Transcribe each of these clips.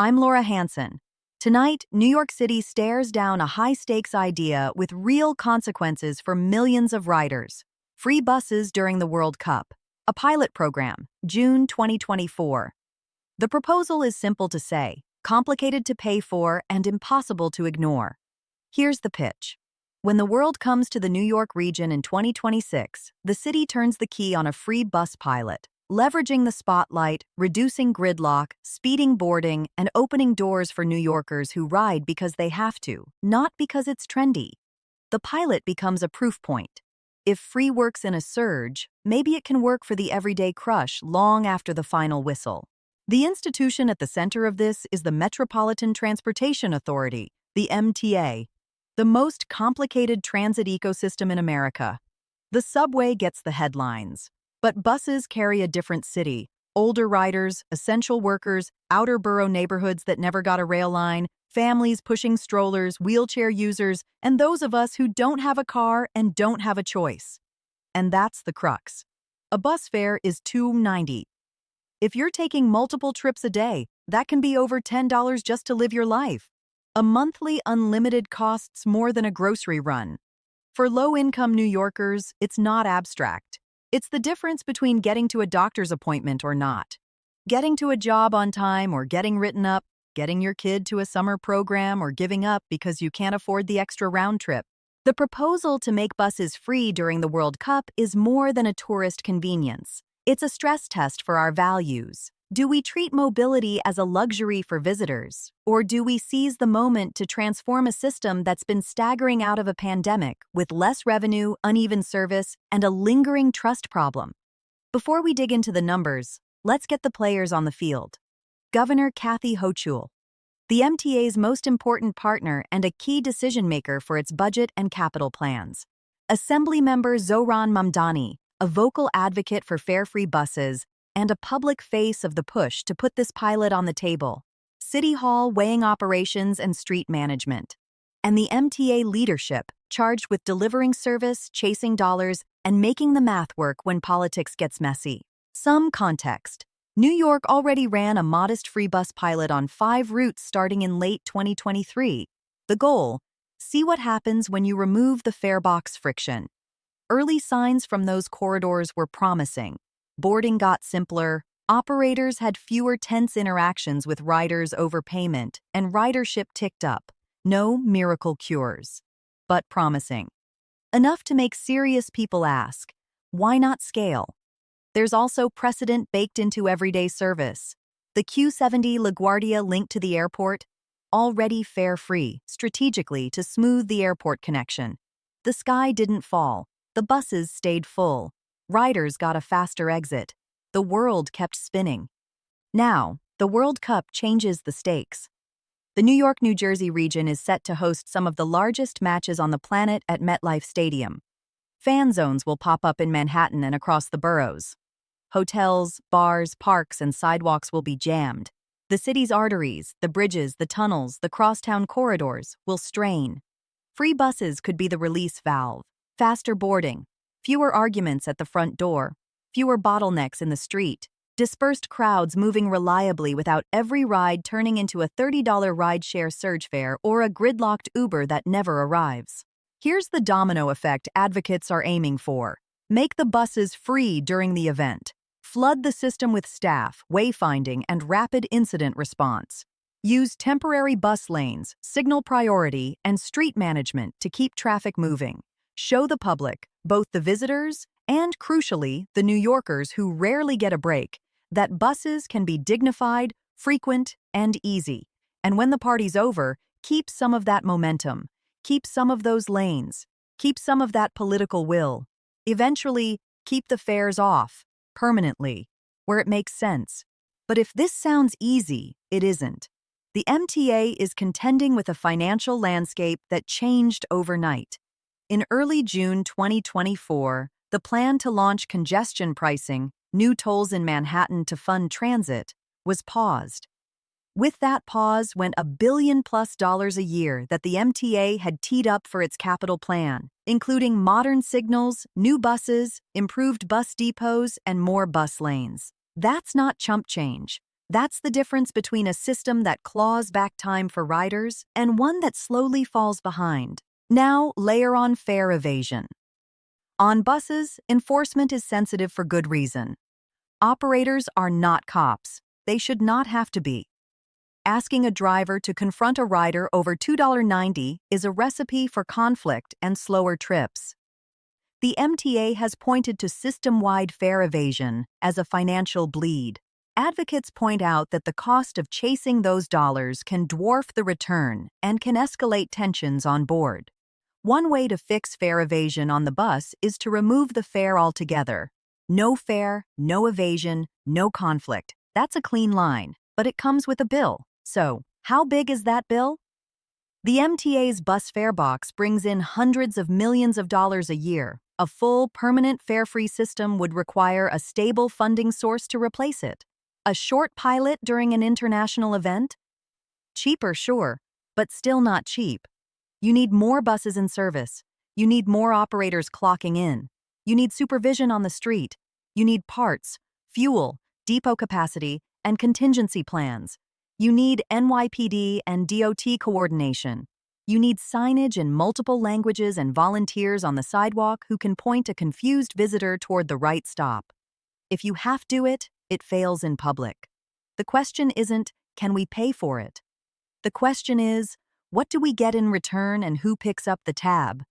I'm Laura Hansen. Tonight, New York City stares down a high-stakes idea with real consequences for millions of riders. Free buses during the World Cup. A pilot program, June 2024. The proposal is simple to say, complicated to pay for, and impossible to ignore. Here's the pitch. When the world comes to the New York region in 2026, the city turns the key on a free bus pilot, leveraging the spotlight, reducing gridlock, speeding boarding, and opening doors for New Yorkers who ride because they have to, not because it's trendy. The pilot becomes a proof point. If free works in a surge, maybe it can work for the everyday crush long after the final whistle. The institution at the center of this is the Metropolitan Transportation Authority, the MTA, the most complicated transit ecosystem in America. The subway gets the headlines, but buses carry a different city. Older riders, essential workers, outer borough neighborhoods that never got a rail line, families pushing strollers, wheelchair users, and those of us who don't have a car and don't have a choice. And that's the crux. A bus fare is $2.90. If you're taking multiple trips a day, that can be over $10 just to live your life. A monthly unlimited costs more than a grocery run. For low-income New Yorkers, it's not abstract. It's the difference between getting to a doctor's appointment or not, getting to a job on time or getting written up, getting your kid to a summer program or giving up because you can't afford the extra round trip. The proposal to make buses free during the World Cup is more than a tourist convenience. It's a stress test for our values. Do we treat mobility as a luxury for visitors, or do we seize the moment to transform a system that's been staggering out of a pandemic with less revenue, uneven service, and a lingering trust problem? Before we dig into the numbers, let's get the players on the field. Governor Kathy Hochul, the MTA's most important partner and a key decision-maker for its budget and capital plans. Assemblymember Zohran Mamdani, a vocal advocate for fare-free buses, and a public face of the push to put this pilot on the table. City Hall weighing operations and street management. And the MTA leadership, charged with delivering service, chasing dollars, and making the math work when politics gets messy. Some context. New York already ran a modest free bus pilot on 5 routes starting in late 2023. The goal? See what happens when you remove the fare box friction. Early signs from those corridors were promising. Boarding got simpler, operators had fewer tense interactions with riders over payment, and ridership ticked up. No miracle cures, but promising. Enough to make serious people ask, why not scale? There's also precedent baked into everyday service. The Q70 LaGuardia link to the airport, already fare-free, strategically to smooth the airport connection. The sky didn't fall, the buses stayed full. Riders got a faster exit. The world kept spinning. Now, the World Cup changes the stakes. The New York-New Jersey region is set to host some of the largest matches on the planet at MetLife Stadium. Fan zones will pop up in Manhattan and across the boroughs. Hotels, bars, parks, and sidewalks will be jammed. The city's arteries, the bridges, the tunnels, the crosstown corridors will strain. Free buses could be the release valve. Faster boarding. Fewer arguments at the front door, fewer bottlenecks in the street, dispersed crowds moving reliably without every ride turning into a $30 rideshare surge fare or a gridlocked Uber that never arrives. Here's the domino effect advocates are aiming for. Make the buses free during the event. Flood the system with staff, wayfinding, and rapid incident response. Use temporary bus lanes, signal priority, and street management to keep traffic moving. Show the public, both the visitors and, crucially, the New Yorkers who rarely get a break, that buses can be dignified, frequent, and easy. And when the party's over, keep some of that momentum, keep some of those lanes, keep some of that political will. Eventually, keep the fares off, permanently, where it makes sense. But if this sounds easy, it isn't. The MTA is contending with a financial landscape that changed overnight. In early June 2024, the plan to launch congestion pricing, new tolls in Manhattan to fund transit, was paused. With that pause went $1 billion+ a year that the MTA had teed up for its capital plan, including modern signals, new buses, improved bus depots, and more bus lanes. That's not chump change. That's the difference between a system that claws back time for riders and one that slowly falls behind. Now, layer on fare evasion. On buses, enforcement is sensitive for good reason. Operators are not cops. They should not have to be. Asking a driver to confront a rider over $2.90 is a recipe for conflict and slower trips. The MTA has pointed to system-wide fare evasion as a financial bleed. Advocates point out that the cost of chasing those dollars can dwarf the return and can escalate tensions on board. One way to fix fare evasion on the bus is to remove the fare altogether. No fare, no evasion, no conflict. That's a clean line, but it comes with a bill. So, how big is that bill? The MTA's bus fare box brings in hundreds of millions of dollars a year. A full, permanent fare-free system would require a stable funding source to replace it. A short pilot during an international event? Cheaper, sure, but still not cheap. You need more buses in service. You need more operators clocking in. You need supervision on the street. You need parts, fuel, depot capacity, and contingency plans. You need NYPD and DOT coordination. You need signage in multiple languages and volunteers on the sidewalk who can point a confused visitor toward the right stop. If you half do it, it fails in public. The question isn't, can we pay for it? The question is, what do we get in return and who picks up the tab?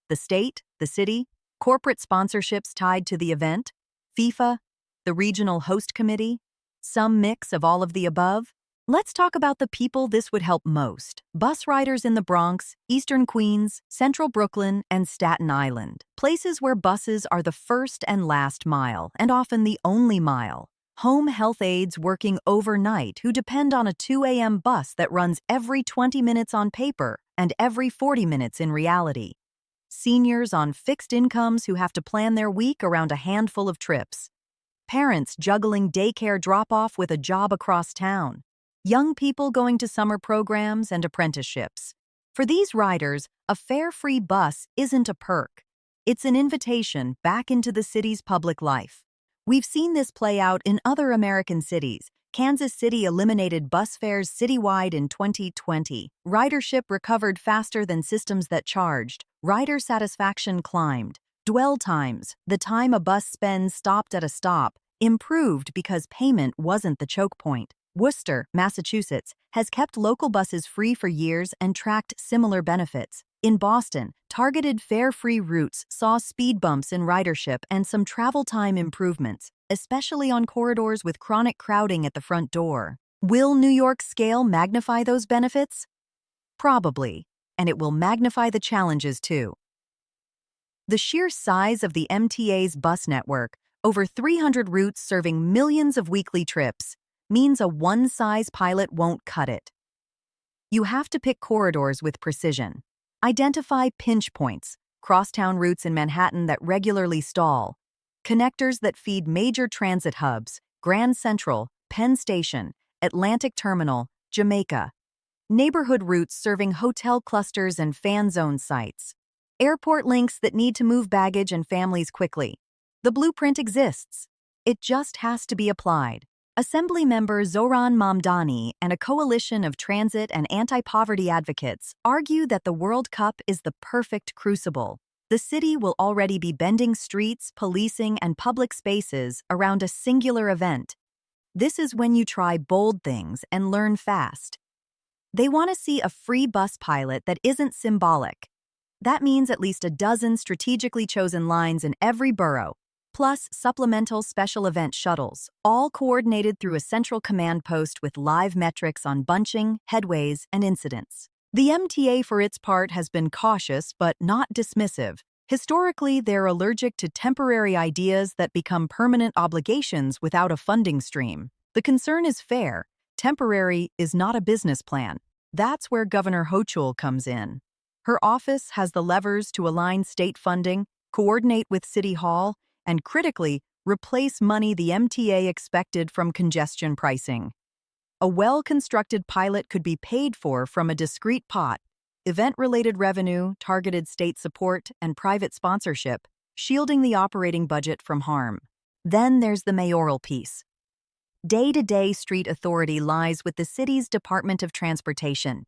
The state, the city, corporate sponsorships tied to the event, FIFA, the regional host committee, some mix of all of the above? Let's talk about the people this would help most. Bus riders in the Bronx, Eastern Queens, Central Brooklyn, and Staten Island. Places where buses are the first and last mile, and often the only mile. Home health aides working overnight who depend on a 2 a.m. bus that runs every 20 minutes on paper and every 40 minutes in reality. Seniors on fixed incomes who have to plan their week around a handful of trips. Parents juggling daycare drop-off with a job across town. Young people going to summer programs and apprenticeships. For these riders, a fare-free bus isn't a perk. It's an invitation back into the city's public life. We've seen this play out in other American cities. Kansas City eliminated bus fares citywide in 2020. Ridership recovered faster than systems that charged. Rider satisfaction climbed. Dwell times, the time a bus spends stopped at a stop, improved because payment wasn't the choke point. Worcester, Massachusetts, has kept local buses free for years and tracked similar benefits. In Boston, targeted fare-free routes saw speed bumps in ridership and some travel time improvements, especially on corridors with chronic crowding at the front door. Will New York's scale magnify those benefits? Probably, and it will magnify the challenges too. The sheer size of the MTA's bus network, over 300 routes serving millions of weekly trips, means a one-size pilot won't cut it. You have to pick corridors with precision. Identify pinch points, crosstown routes in Manhattan that regularly stall, connectors that feed major transit hubs, Grand Central, Penn Station, Atlantic Terminal, Jamaica, neighborhood routes serving hotel clusters and fan zone sites, airport links that need to move baggage and families quickly. The blueprint exists. It just has to be applied. Assemblymember Zoran Mamdani and a coalition of transit and anti-poverty advocates argue that the World Cup is the perfect crucible. The city will already be bending streets, policing, and public spaces around a singular event. This is when you try bold things and learn fast. They want to see a free bus pilot that isn't symbolic. That means at least a dozen strategically chosen lines in every borough, plus supplemental special event shuttles, all coordinated through a central command post with live metrics on bunching, headways, and incidents. The MTA, for its part, has been cautious but not dismissive. Historically, they're allergic to temporary ideas that become permanent obligations without a funding stream. The concern is fair. Temporary is not a business plan. That's where Governor Hochul comes in. Her office has the levers to align state funding, coordinate with City Hall, and critically, replace money the MTA expected from congestion pricing. A well-constructed pilot could be paid for from a discrete pot: event-related revenue, targeted state support, and private sponsorship, shielding the operating budget from harm. Then there's the mayoral piece. Day-to-day street authority lies with the city's Department of Transportation.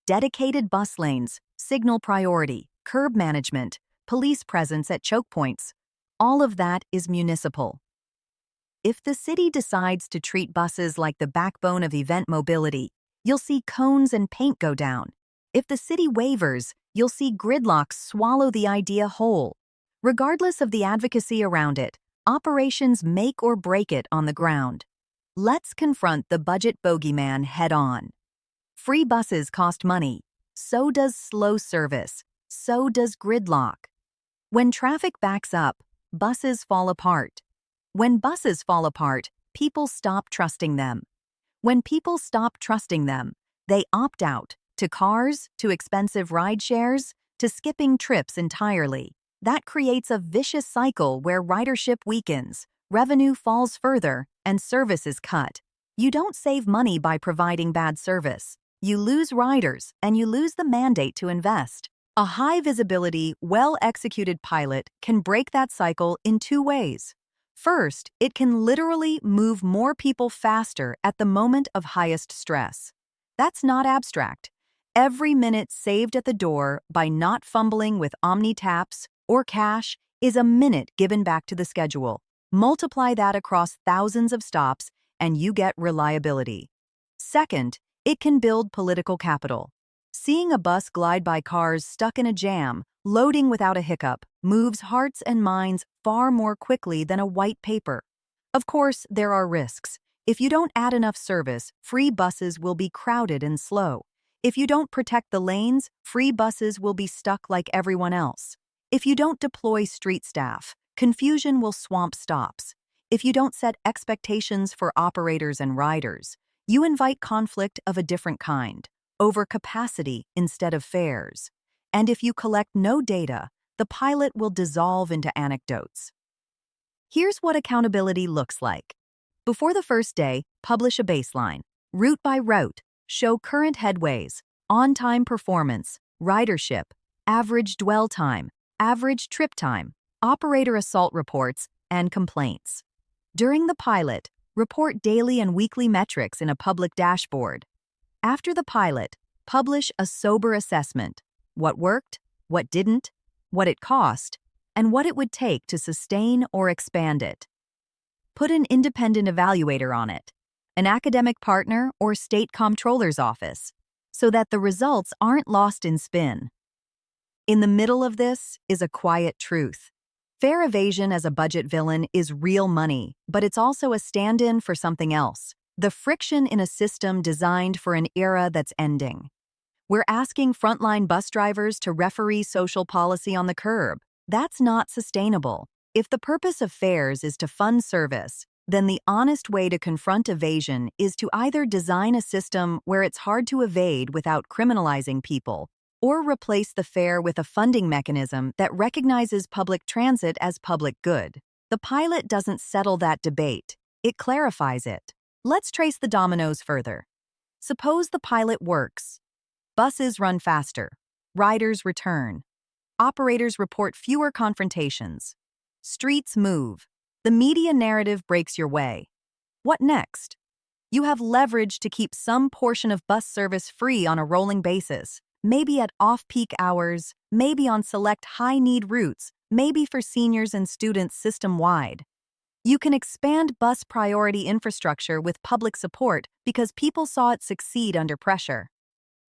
Dedicated bus lanes, signal priority, curb management, police presence at choke points, all of that is municipal. If the city decides to treat buses like the backbone of event mobility, you'll see cones and paint go down. If the city wavers, you'll see gridlocks swallow the idea whole. Regardless of the advocacy around it, operations make or break it on the ground. Let's confront the budget bogeyman head-on. Free buses cost money. So does slow service. So does gridlock. When traffic backs up, buses fall apart. When buses fall apart, people stop trusting them. When people stop trusting them, they opt out to cars, to expensive ride shares, to skipping trips entirely. That creates a vicious cycle where ridership weakens, revenue falls further, and service is cut. You don't save money by providing bad service. You lose riders, and you lose the mandate to invest. A high-visibility, well-executed pilot can break that cycle in two ways. First, it can literally move more people faster at the moment of highest stress. That's not abstract. Every minute saved at the door by not fumbling with OmniTaps or cash is a minute given back to the schedule. Multiply that across thousands of stops, and you get reliability. Second, it can build political capital. Seeing a bus glide by cars stuck in a jam, loading without a hiccup, moves hearts and minds far more quickly than a white paper. Of course, there are risks. If you don't add enough service, free buses will be crowded and slow. If you don't protect the lanes, free buses will be stuck like everyone else. If you don't deploy street staff, confusion will swamp stops. If you don't set expectations for operators and riders, you invite conflict of a different kind, over capacity instead of fares. And if you collect no data, the pilot will dissolve into anecdotes. Here's what accountability looks like. Before the first day, publish a baseline. Route by route, show current headways, on-time performance, ridership, average dwell time, average trip time, operator assault reports, and complaints. During the pilot, report daily and weekly metrics in a public dashboard. After the pilot, publish a sober assessment: what worked, what didn't, what it cost, and what it would take to sustain or expand it. Put an independent evaluator on it, an academic partner or state comptroller's office, so that the results aren't lost in spin. In the middle of this is a quiet truth. Fare evasion as a budget villain is real money, but it's also a stand-in for something else: the friction in a system designed for an era that's ending. We're asking frontline bus drivers to referee social policy on the curb. That's not sustainable. If the purpose of fares is to fund service, then the honest way to confront evasion is to either design a system where it's hard to evade without criminalizing people, or replace the fare with a funding mechanism that recognizes public transit as public good. The pilot doesn't settle that debate. It clarifies it. Let's trace the dominoes further. Suppose the pilot works. Buses run faster. Riders return. Operators report fewer confrontations. Streets move. The media narrative breaks your way. What next? You have leverage to keep some portion of bus service free on a rolling basis, maybe at off-peak hours, maybe on select high-need routes, maybe for seniors and students system-wide. You can expand bus priority infrastructure with public support because people saw it succeed under pressure.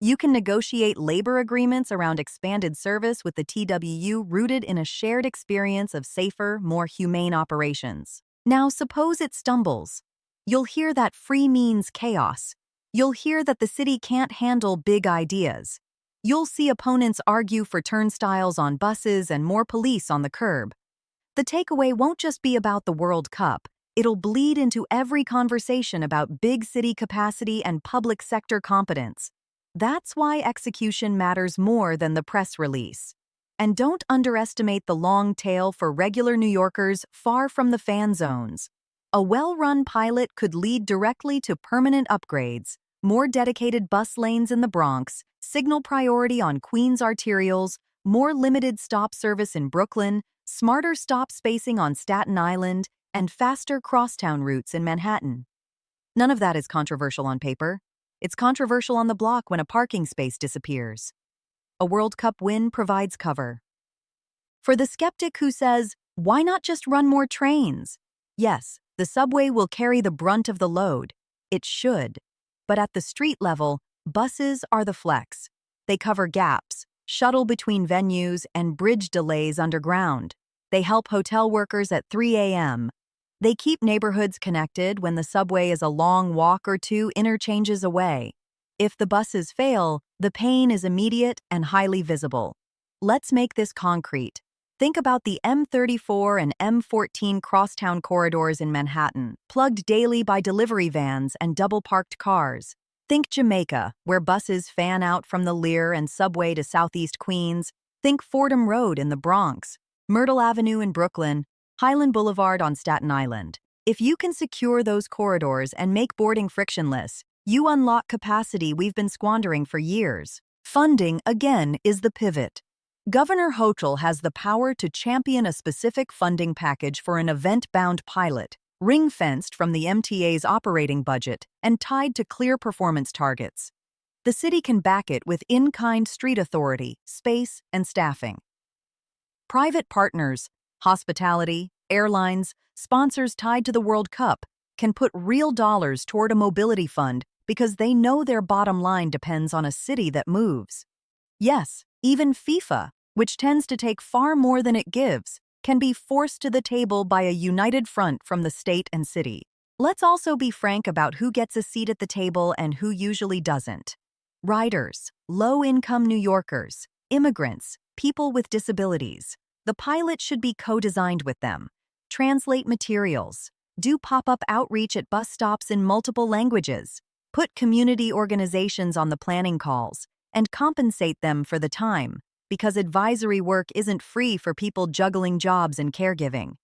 You can negotiate labor agreements around expanded service with the TWU rooted in a shared experience of safer, more humane operations. Now, suppose it stumbles. You'll hear that free means chaos. You'll hear that the city can't handle big ideas. You'll see opponents argue for turnstiles on buses and more police on the curb. The takeaway won't just be about the World Cup. It'll bleed into every conversation about big city capacity and public sector competence. That's why execution matters more than the press release. And don't underestimate the long tail for regular New Yorkers far from the fan zones. A well-run pilot could lead directly to permanent upgrades, more dedicated bus lanes in the Bronx, signal priority on Queens arterials, more limited stop service in Brooklyn, smarter stop spacing on Staten Island, and faster crosstown routes in Manhattan. None of that is controversial on paper. It's controversial on the block when a parking space disappears. A World Cup win provides cover. For the skeptic who says, why not just run more trains? Yes, the subway will carry the brunt of the load. It should. But at the street level, buses are the flex. They cover gaps, shuttle between venues, and bridge delays underground. They help hotel workers at 3 a.m. They keep neighborhoods connected when the subway is a long walk or two interchanges away. If the buses fail, the pain is immediate and highly visible. Let's make this concrete. Think about the M34 and M14 crosstown corridors in Manhattan, plugged daily by delivery vans and double-parked cars. Think Jamaica, where buses fan out from the Lear and subway to Southeast Queens. Think Fordham Road in the Bronx, Myrtle Avenue in Brooklyn, Highland Boulevard on Staten Island. If you can secure those corridors and make boarding frictionless, you unlock capacity we've been squandering for years. Funding, again, is the pivot. Governor Hochul has the power to champion a specific funding package for an event-bound pilot, ring-fenced from the MTA's operating budget and tied to clear performance targets. The city can back it with in-kind street authority, space, and staffing. Private partners, hospitality, airlines, sponsors tied to the World Cup can put real dollars toward a mobility fund because they know their bottom line depends on a city that moves. Yes, even FIFA, which tends to take far more than it gives, can be forced to the table by a united front from the state and city. Let's also be frank about who gets a seat at the table and who usually doesn't. Riders, low-income New Yorkers, immigrants, people with disabilities. The pilot should be co-designed with them. Translate materials. Do pop-up outreach at bus stops in multiple languages. Put community organizations on the planning calls, and compensate them for the time, because advisory work isn't free for people juggling jobs and caregiving.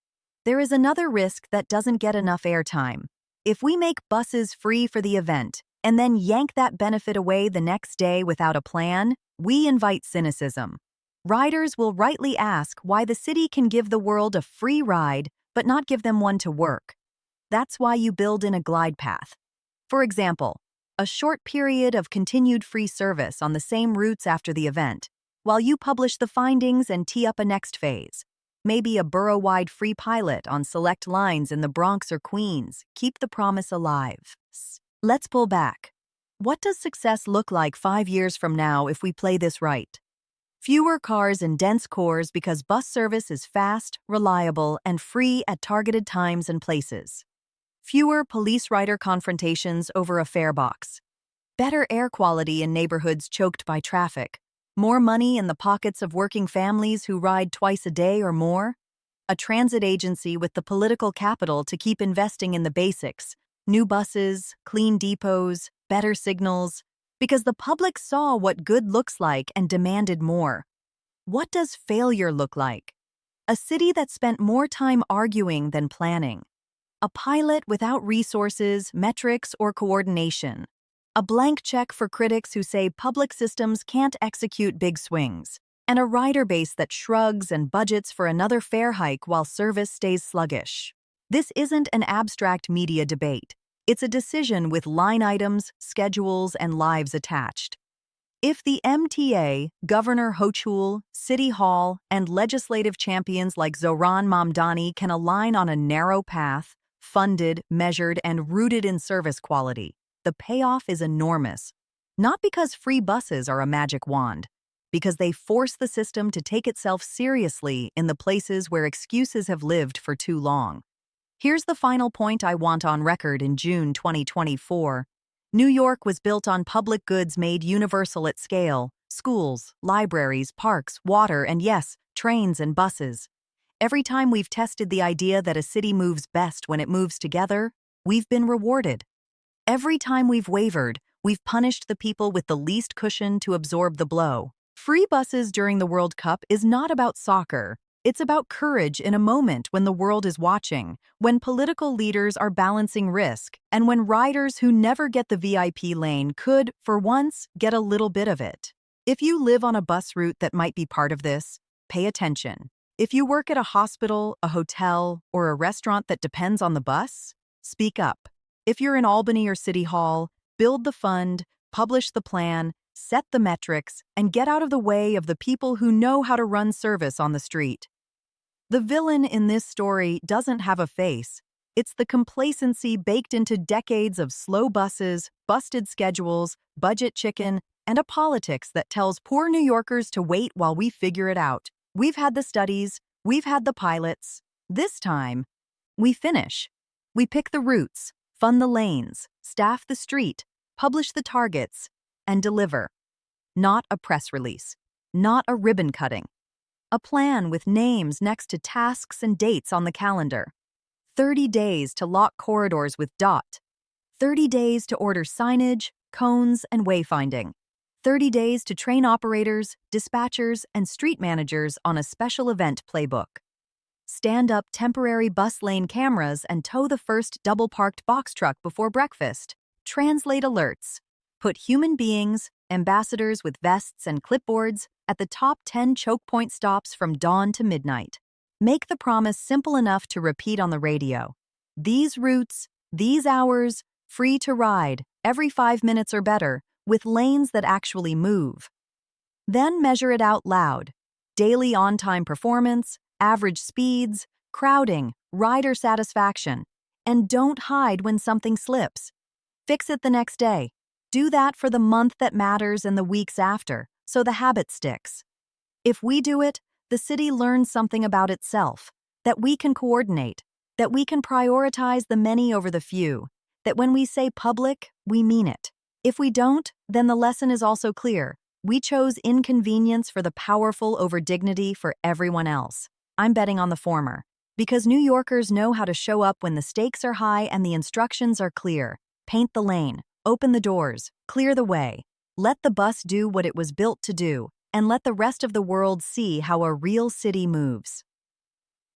There is another risk that doesn't get enough airtime. If we make buses free for the event, and then yank that benefit away the next day without a plan, we invite cynicism. Riders will rightly ask why the city can give the world a free ride but not give them one to work. That's why you build in a glide path. For example, a short period of continued free service on the same routes after the event, while you publish the findings and tee up a next phase. Maybe a borough-wide free pilot on select lines in the Bronx or Queens. Keep the promise alive. Let's pull back. What does success look like 5 years from now if we play this right? Fewer cars in dense cores because bus service is fast, reliable, and free at targeted times and places. Fewer police-rider confrontations over a fare box. Better air quality in neighborhoods choked by traffic. More money in the pockets of working families who ride twice a day or more. A transit agency with the political capital to keep investing in the basics. New buses, clean depots, better signals. Because the public saw what good looks like and demanded more. What does failure look like? A city that spent more time arguing than planning. A pilot without resources, metrics, or coordination. A blank check for critics who say public systems can't execute big swings. And a rider base that shrugs and budgets for another fare hike while service stays sluggish. This isn't an abstract media debate. It's a decision with line items, schedules, and lives attached. If the MTA, Governor Hochul, City Hall, and legislative champions like Zohran Mamdani can align on a narrow path, funded, measured, and rooted in service quality, the payoff is enormous. Not because free buses are a magic wand, because they force the system to take itself seriously in the places where excuses have lived for too long. Here's the final point I want on record in June 2024. New York was built on public goods made universal at scale: schools, libraries, parks, water, and yes, trains and buses. Every time we've tested the idea that a city moves best when it moves together, we've been rewarded. Every time we've wavered, we've punished the people with the least cushion to absorb the blow. Free buses during the World Cup is not about soccer. It's about courage in a moment when the world is watching, when political leaders are balancing risk, and when riders who never get the VIP lane could, for once, get a little bit of it. If you live on a bus route that might be part of this, pay attention. If you work at a hospital, a hotel, or a restaurant that depends on the bus, speak up. If you're in Albany or City Hall, build the fund, publish the plan, set the metrics, and get out of the way of the people who know how to run service on the street. The villain in this story doesn't have a face. It's the complacency baked into decades of slow buses, busted schedules, budget chicken, and a politics that tells poor New Yorkers to wait while we figure it out. We've had the studies, we've had the pilots. This time, we finish. We pick the routes, fund the lanes, staff the street, publish the targets, and deliver. Not a press release, not a ribbon cutting. A plan with names next to tasks and dates on the calendar. 30 days to lock corridors with DOT. 30 days to order signage, cones, and wayfinding. 30 days to train operators, dispatchers, and street managers on a special event playbook. Stand up temporary bus lane cameras and tow the first double-parked box truck before breakfast. Translate alerts. Put human beings, ambassadors with vests and clipboards, at the top 10 choke point stops from dawn to midnight. Make the promise simple enough to repeat on the radio. These routes, these hours, free to ride, every 5 minutes or better, with lanes that actually move. Then measure it out loud. Daily on-time performance, average speeds, crowding, rider satisfaction. And don't hide when something slips. Fix it the next day. Do that for the month that matters and the weeks after, so the habit sticks. If we do it, the city learns something about itself, that we can coordinate, that we can prioritize the many over the few, that when we say public, we mean it. If we don't, then the lesson is also clear. We chose inconvenience for the powerful over dignity for everyone else. I'm betting on the former, because New Yorkers know how to show up when the stakes are high and the instructions are clear. Paint the lane, open the doors, clear the way. Let the bus do what it was built to do, and let the rest of the world see how a real city moves.